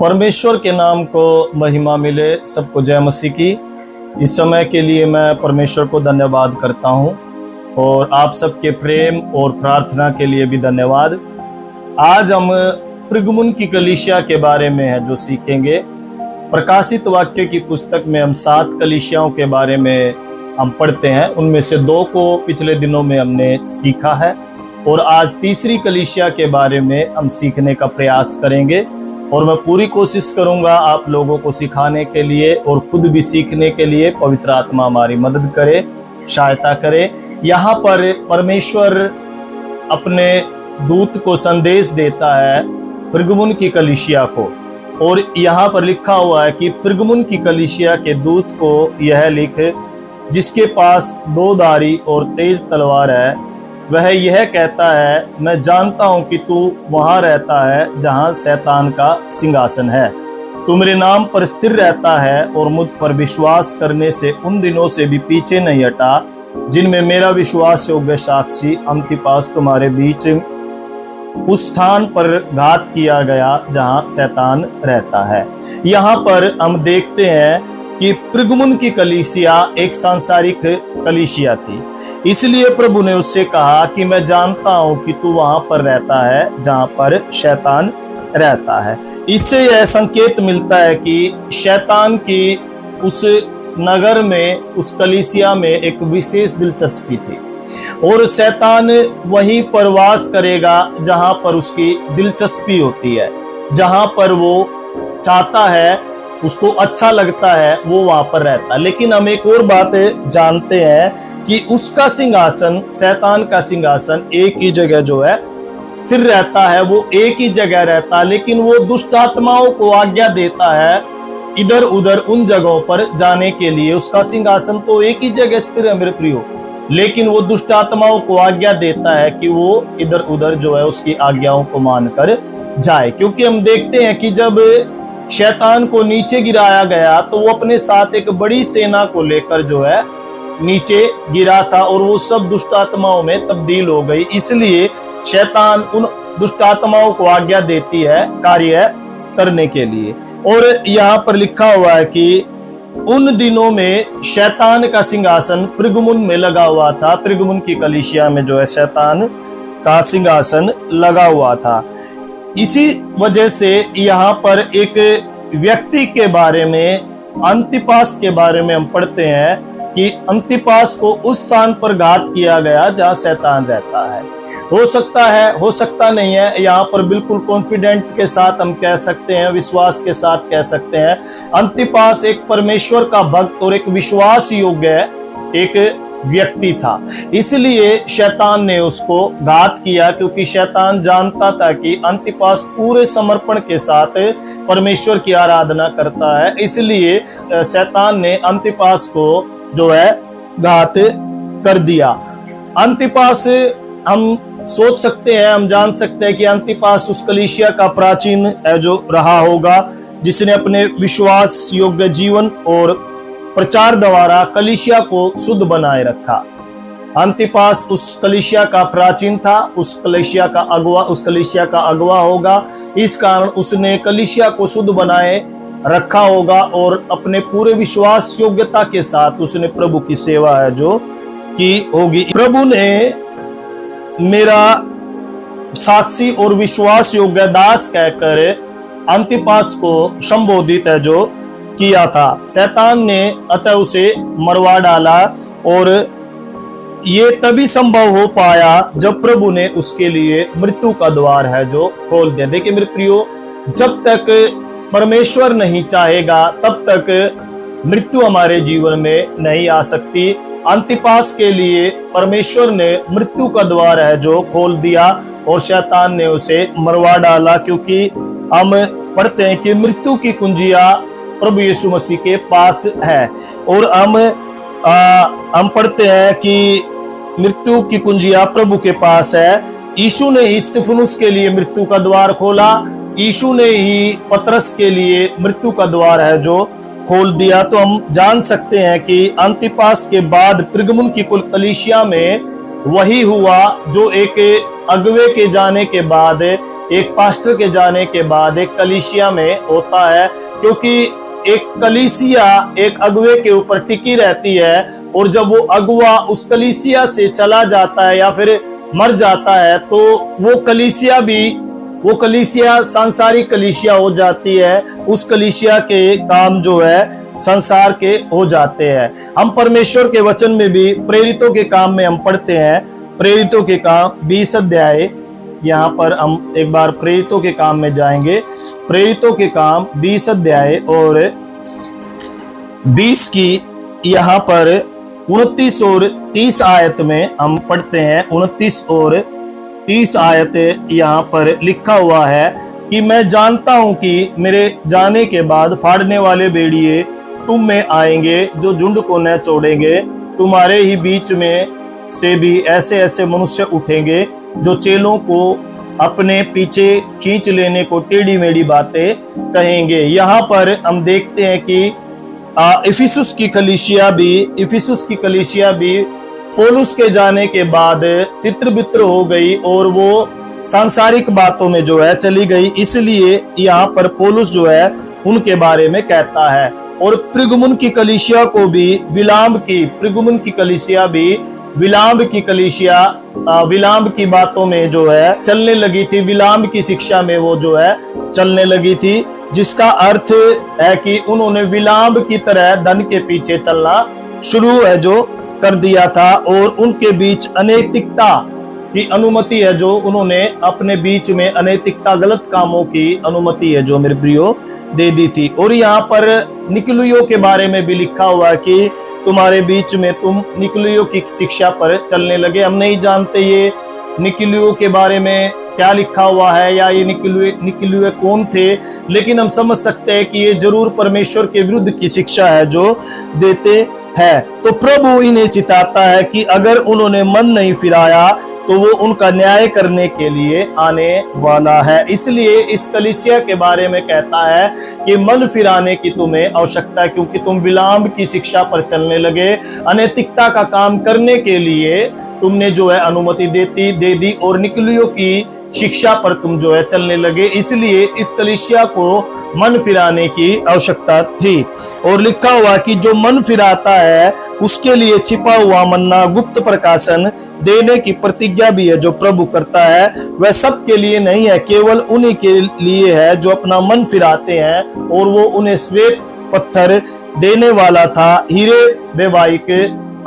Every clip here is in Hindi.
परमेश्वर के नाम को महिमा मिले। सबको जय मसीह की। इस समय के लिए मैं परमेश्वर को धन्यवाद करता हूं और आप सबके प्रेम और प्रार्थना के लिए भी धन्यवाद। आज हम परगमुन की कलीसिया के बारे में है जो सीखेंगे। प्रकाशित वाक्य की पुस्तक में हम 7 कलीसियाओं के बारे में हम पढ़ते हैं। उनमें से 2 को पिछले दिनों में हमने सीखा है और आज तीसरी कलीसिया के बारे में हम सीखने का प्रयास करेंगे। और मैं पूरी कोशिश करूंगा आप लोगों को सिखाने के लिए और खुद भी सीखने के लिए। पवित्र आत्मा हमारी मदद करे, सहायता करे। यहाँ पर परमेश्वर अपने दूत को संदेश देता है परगमुन की कलीसिया को, और यहाँ पर लिखा हुआ है कि परगमुन की कलीसिया के दूत को यह लिख, जिसके पास 2 धारी और तेज तलवार है, वह यह कहता है, मैं जानता हूं कि तू वहां रहता है जहां शैतान का सिंहासन है। तू मेरे नाम पर स्थिर रहता है और मुझ पर विश्वास करने से उन दिनों से भी पीछे नहीं हटा जिनमें मेरा विश्वास योग्य साक्षी अंतिपास तुम्हारे बीच उस स्थान पर घात किया गया जहां शैतान रहता है। यहाँ पर हम देखते हैं कि परगमुन की कलीसिया एक सांसारिक कलीसिया थी, इसलिए प्रभु ने उससे कहा कि मैं जानता हूं कि तू वहां पर रहता है जहां पर शैतान रहता है। इससे यह संकेत मिलता है कि शैतान की उस नगर में, उस कलीसिया में एक विशेष दिलचस्पी थी और शैतान वहीं पर वास करेगा जहां पर उसकी दिलचस्पी होती है, जहां पर वो चाहता है, उसको अच्छा लगता है, वो वहां पर रहता है। लेकिन हम एक और बात जानते हैं कि उसका सिंहासन, शैतान का सिंहासन एक ही जगह जो है स्थिर रहता है, वो एक ही जगह रहता है। लेकिन वो दुष्ट आत्माओं को आज्ञा देता है इधर उधर उन जगहों पर जाने के लिए। उसका सिंहासन तो एक ही जगह स्थिर है मेरे प्रियो, लेकिन वो दुष्ट आत्माओं को आज्ञा देता है कि वो इधर उधर जो है उसकी आज्ञाओं को मानकर जाए। क्योंकि हम देखते हैं कि जब शैतान को नीचे गिराया गया तो वो अपने साथ एक बड़ी सेना को लेकर जो है नीचे गिरा था और वो सब दुष्ट आत्माओं में तब्दील हो गई। इसलिए शैतान उन दुष्ट आत्माओं को आज्ञा देती है कार्य करने के लिए। और यहाँ पर लिखा हुआ है कि उन दिनों में शैतान का सिंहासन परगमुन में लगा हुआ था। परगमुन की कलीसिया में जो है शैतान का सिंहासन लगा हुआ था। इसी वजह से यहाँ पर एक व्यक्ति के बारे में, अंतिपास के बारे में हम पढ़ते हैं कि अंतिपास को उस स्थान पर घात किया गया जहाँ शैतान रहता है। हो सकता है, हो सकता नहीं है, यहाँ पर बिल्कुल कॉन्फिडेंट के साथ हम कह सकते हैं, विश्वास के साथ कह सकते हैं, अंतिपास एक परमेश्वर का भक्त और एक विश्वास योग्य एक व्यक्ति था। इसलिए शैतान ने उसको घात किया, क्योंकि शैतान जानता था कि अंतिपास पूरे समर्पण के साथ परमेश्वर की आराधना करता है। इसलिए शैतान ने अंतिपास को जो है घात कर दिया। अंतिपास, हम सोच सकते हैं, हम जान सकते हैं कि अंतिपास उस कलीसिया का प्राचीन जो रहा होगा, जिसने अपने विश्वास योग्य जीवन और प्रचार द्वारा कलीसिया को शुद्ध बनाए रखा। अंतिपास उस कलीसिया का प्राचीन था, उस कलीसिया का अगुवा होगा। इस कारण उसने कलीसिया को शुद्ध बनाए रखा होगा और अपने पूरे विश्वास योग्यता के साथ उसने प्रभु की सेवा है जो की होगी। प्रभु ने मेरा साक्षी और विश्वास योग्य दास कहकर अंतिपास को संबोधित है जो किया था। शैतान ने अतः उसे मरवा डाला और ये तभी संभव हो पाया जब प्रभु ने उसके लिए मृत्यु का द्वार है जो खोल दिया। देखिए मेरे प्रियो, जब तक परमेश्वर नहीं चाहेगा तब तक मृत्यु हमारे जीवन में नहीं आ सकती। अंतिपास के लिए परमेश्वर ने मृत्यु का द्वार है जो खोल दिया और शैतान ने उसे मरवा डाला, क्योंकि हम पढ़ते हैं कि मृत्यु की कुंजिया प्रभु यीशु मसीह के पास है। और हम पढ़ते हैं कि मृत्यु की कुंजिया प्रभु के पास है। यीशु ने ही स्तिफनुस के लिए मृत्यु का द्वार खोला, यीशु ने ही पतरस के लिए मृत्यु का द्वार है जो खोल दिया। तो हम जान सकते हैं कि अंतिपास के बाद परगमुन की कुल कलीसिया में वही हुआ जो एक अगुवे के जाने के बाद एक पास्टर के जाने के बाद एक कलीसिया में होता है, क्योंकि एक कलीसिया एक अगुवे के ऊपर टिकी रहती है, और जब वो अगुवा उस कलीसिया से चला जाता है या फिर मर जाता है तो वो कलीसिया सांसारिक कलीसिया हो जाती है। उस कलीसिया के काम जो है संसार के हो जाते हैं। हम परमेश्वर के वचन में भी प्रेरितों के काम में हम पढ़ते हैं, प्रेरितों के काम 20 अध्याय, यहाँ पर हम एक बार प्रेरितों के काम में जाएंगे। प्रेरितों के काम 20 अध्याय और 20 की यहाँ पर 29 और 30 आयत में हम पढ़ते हैं। 29 और 30 आयत यहाँ पर लिखा हुआ है कि मैं जानता हूं कि मेरे जाने के बाद फाड़ने वाले भेड़िए तुम में आएंगे, जो झुंड को न छोड़ेंगे। तुम्हारे ही बीच में से भी ऐसे ऐसे मनुष्य उठेंगे जो चेलों को अपने पीछे खींच लेने को टेढ़ी मेढ़ी बातें कहेंगे। यहाँ पर हम देखते हैं कि इफिसुस की कलीसिया भी पौलुस के जाने के बाद तित्र बित्र हो गई और वो सांसारिक बातों में जो है चली गई। इसलिए यहाँ पर पौलुस जो है उनके बारे में कहता है। और प्रिगमुन की कलीसिया को भी विलाम की बातों में जो है चलने लगी थी, विलाम की शिक्षा में वो जो है चलने लगी थी, जिसका अर्थ है कि उन्होंने विलाम की तरह धन के पीछे चलना शुरू है जो कर दिया था। और उनके बीच अनैतिकता की अनुमति है, जो उन्होंने अपने बीच में अनैतिकता गलत कामों की अनुमति है जो मेरे प्रियो दे दी थी। और यहाँ पर निकुलियो के बारे में भी लिखा हुआ कि तुम्हारे बीच में तुम निकुलियो की शिक्षा पर चलने लगे। हम नहीं जानते ये निकुलियो के बारे में क्या लिखा हुआ है या ये निकुलियो कौन थे, लेकिन हम समझ सकते हैं कि ये जरूर परमेश्वर के विरुद्ध की शिक्षा है जो देते हैं। तो प्रभु इन्हें चिताता है कि अगर उन्होंने मन नहीं फिराया तो वो उनका न्याय करने के लिए आने वाला है। इसलिए इस कलीसिया के बारे में कहता है कि मन फिराने की तुम्हें आवश्यकता है, क्योंकि तुम विलाम की शिक्षा पर चलने लगे, अनैतिकता का काम करने के लिए तुमने जो है अनुमति दे दी और निकुलियो की शिक्षा पर तुम जो है चलने लगे। इसलिए इस कलीसिया को मन फिराने की आवश्यकता थी। और लिखा हुआ कि जो मन फिराता है उसके लिए छिपा हुआ मन्ना गुप्त प्रकाशन देने की प्रतिज्ञा भी है जो प्रभु करता है। वह सबके लिए नहीं है, केवल उन्हीं के लिए है जो अपना मन फिराते हैं। और वो उन्हें श्वेत पत्थर देने वाला था, हीरे वैवाहिक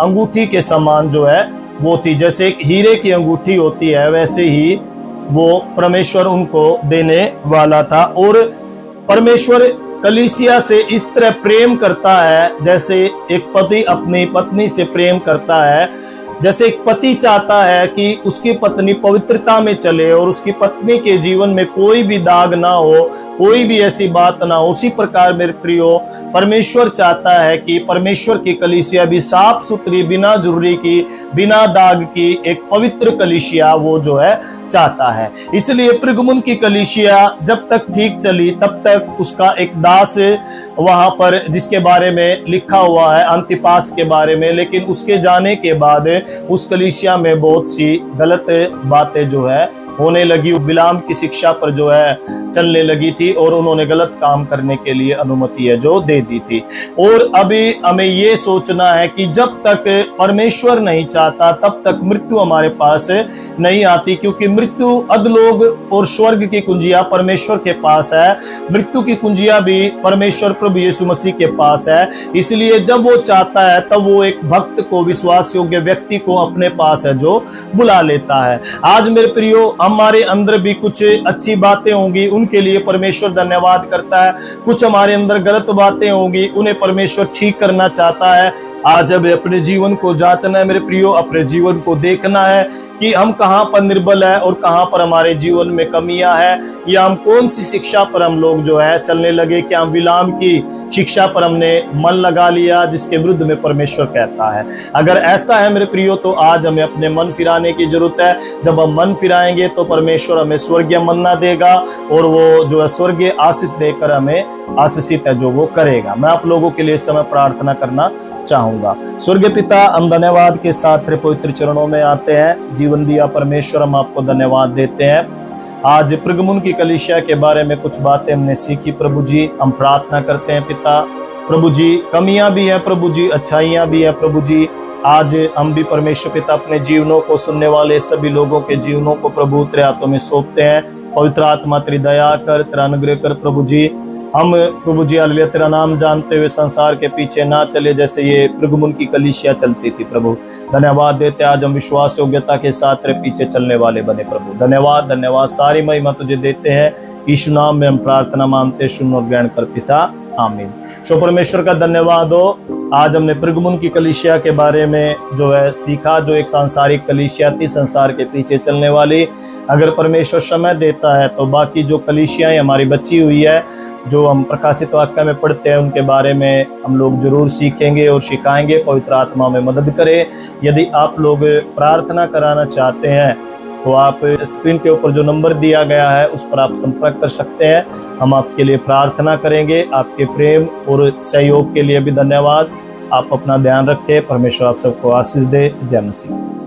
अंगूठी के समान जो है वो थी। जैसे एक हीरे की अंगूठी होती है वैसे ही वो परमेश्वर उनको देने वाला था। और परमेश्वर कलीसिया से इस तरह प्रेम करता है जैसे एक पति अपनी पत्नी से प्रेम करता है। जैसे एक पति चाहता है कि उसकी पत्नी पवित्रता में चले और उसकी पत्नी के जीवन में कोई भी दाग ना हो, कोई भी ऐसी बात ना हो, उसी प्रकार मेरे प्रियो परमेश्वर चाहता है कि परमेश्वर की कलीसिया भी साफ सुथरी, बिना जुर्री की, बिना दाग की एक पवित्र कलीसिया वो जो है चाहता है। इसलिए प्रिगमुन की कलीसिया जब तक ठीक चली तब तक उसका एक दास वहां पर, जिसके बारे में लिखा हुआ है अंतिपास के बारे में, लेकिन उसके जाने के बाद उस कलीसिया में बहुत सी गलत बातें जो है होने लगी, विलाम की शिक्षा पर जो है चलने लगी थी और उन्होंने गलत काम करने के लिए अनुमति है जो दे दी थी। और अभी हमें ये सोचना है कि जब तक परमेश्वर नहीं चाहता तब तक मृत्यु हमारे पास नहीं आती, क्योंकि मृत्यु, अधलोक और स्वर्ग की कुंजिया परमेश्वर के पास है। मृत्यु की कुंजिया भी परमेश्वर प्रभु यीशु मसीह के पास है। इसलिए जब वो चाहता है तब वो एक भक्त को, विश्वास योग्य व्यक्ति को अपने पास है जो बुला लेता है। आज मेरे प्रियो हमारे अंदर भी कुछ अच्छी बातें होंगी, उनके लिए परमेश्वर धन्यवाद करता है। कुछ हमारे अंदर गलत बातें होंगी, उन्हें परमेश्वर ठीक करना चाहता है। आज हमें अपने जीवन को जांचना है मेरे प्रियो, अपने जीवन को देखना है कि हम कहां पर निर्बल है और कहां पर हमारे जीवन में कमियां है, या हम कौन सी शिक्षा पर हम लोग जो है चलने लगे। क्या हम विलाम की शिक्षा पर हमने मन लगा लिया जिसके विरुद्ध में परमेश्वर कहता है। अगर ऐसा है मेरे प्रियो तो आज हमें अपने मन फिराने की जरूरत है। जब हम मन फिराएंगे तो परमेश्वर हमें स्वर्गीय मन्ना देगा और वो जो है स्वर्गीय आशीष देकर हमें आशीषित है जो वो करेगा। मैं आप लोगों के लिए इस समय प्रार्थना करना चाहूंगा। स्वर्गीय पिता, हम धन्यवाद के साथ तेरे पवित्र चरणों में आते हैं। जीवन दिया परमेश्वर, हम आपको धन्यवाद देते हैं। आज प्रगमुन की कलीसिया के बारे में कुछ बातें हमने सीखी प्रभु जी। हम प्रार्थना करते हैं पिता, प्रभु जी कमियां भी हैं प्रभु जी, अच्छाइयां भी हैं प्रभु जी। आज हम भी परमेश्वर पिता अपने जीवनों को सुनने वाले सभी लोगों के जीवनों को प्रभु तेरे हाथों में सौंपते हैं। पवित्र आत्मा तेरी दया कर, तेरा अनुग्रह कर प्रभु जी। हम प्रभु जी हालेलुया तेरा नाम जानते हुए संसार के पीछे ना चले जैसे ये प्रगमुन की कलीसिया चलती थी प्रभु। धन्यवाद देते आज हम विश्वास योग्यता के साथ तेरे पीछे चलने वाले बने प्रभु। धन्यवाद धन्यवाद, सारी महिमा तुझे देते हैं। यीशु नाम में हम प्रार्थना मांगते, सुन और ग्रहण कर पिता, आमीन। सो परमेश्वर का धन्यवाद हो। आज हमने प्रगमुन की कलीसिया के बारे में जो है सीखा, जो एक सांसारिक कलीसिया थी, संसार के पीछे चलने वाली। अगर परमेश्वर समय देता है तो बाकी जो कलीसियाएं हमारी बची हुई है, जो हम प्रकाशित वाक्य में पढ़ते हैं, उनके बारे में हम लोग जरूर सीखेंगे और सिखाएंगे। पवित्र आत्मा में मदद करें। यदि आप लोग प्रार्थना कराना चाहते हैं तो आप स्क्रीन के ऊपर जो नंबर दिया गया है उस पर आप संपर्क कर सकते हैं। हम आपके लिए प्रार्थना करेंगे। आपके प्रेम और सहयोग के लिए भी धन्यवाद। आप अपना ध्यान रखें। परमेश्वर आप सबको आशीष दे। जय मसीह।